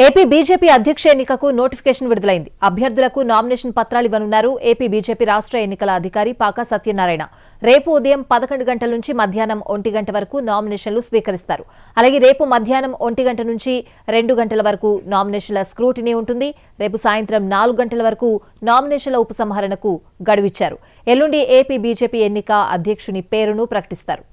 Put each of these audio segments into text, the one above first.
AP BJP అధ్యక్ష ఎన్నికకు notification విడుదలైంది. అభ్యర్థులకు నామినేషన్ పత్రాలు ఇవ్వనున్నారు ఏపీ బీజేపీ రాష్ట్ర ఎన్నికల అధికారి పాకా సత్యనారాయణ. రేపు ఉదయం 11 గంటల నుంచి మధ్యాహ్నం 1 గంట వరకు నామినేషన్లు స్వీకరిస్తారు. అలాగే రేపు మధ్యాహ్నం 1 గంట నుంచి 2 గంటల వరకు నామినేషన్ల స్క్రూటినీ ఉంటుంది. రేపు సాయంత్రం 4 గంటల వరకు నామినేషన్ల ఉపసంహరణకు గడువిచ్చారు. ఎల్లుండి ఏపీ బీజేపీ ఎన్నిక అధ్యక్షుని పేరును ప్రకటిస్తారు.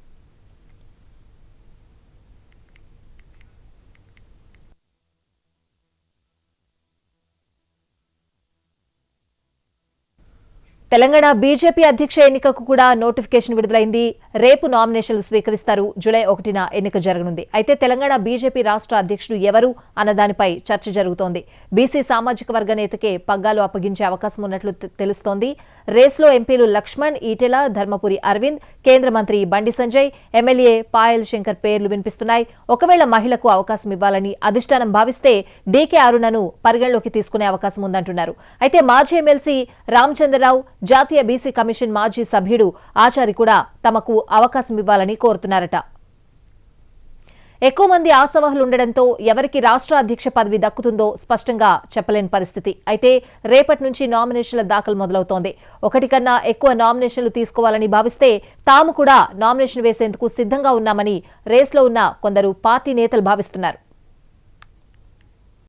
తెలంగాణ బీజేపీ అధ్యక్ష ఎన్నికకు కూడా నోటిఫికేషన్ విడుదలైంది. రేపు నామినేషన్లు స్వీకరిస్తారు. జూలై 1న ఎన్నిక జరగనుంది. అయితే తెలంగాణ బీజేపీ రాష్ట్ర అధ్యక్షుడు ఎవరు అన్న దానిపై చర్చ జరుగుతోంది. బీసీ సామాజిక వర్గ నేతకే పగ్గాలు అప్పగించే అవకాశం ఉన్నట్లు తెలుస్తోంది. రేస్లో ఎంపీలు లక్ష్మణ్, ఈటెల, ధర్మపురి అరవింద్, కేంద్ర మంత్రి బండి సంజయ్, ఎమ్మెల్యే పాయల్ శంకర్ పేర్లు వినిపిస్తున్నాయి. ఒకవేళ మహిళకు అవకాశం ఇవ్వాలని అధిష్టానం భావిస్తే డీకే అరుణను పరిగణలోకి తీసుకునే అవకాశం ఉందంటున్నారు. అయితే మాజీ ఎమ్మెల్సీ రామచంద్రరావు, జాతీయ బీసీ కమిషన్ మాజీ సభ్యుడు ఆచారి కూడా తమకు అవకాశం ఇవ్వాలని కోరుతున్నారట. ఎక్కువ మంది ఆశావహులుండడంతో ఎవరికి రాష్ట్ర అధ్యక్ష పదవి దక్కుతుందో స్పష్టంగా చెప్పలేని పరిస్థితి. అయితే రేపటి నుంచి నామినేషన్ల దాఖలు మొదలవుతోంది. 1 కన్నా ఎక్కువ నామినేషన్లు తీసుకోవాలని భావిస్తే తాము కూడా నామినేషన్ వేసేందుకు సిద్ధంగా ఉన్నామని రేస్లో ఉన్న కొందరు పార్టీ నేతలు భావిస్తున్నారు.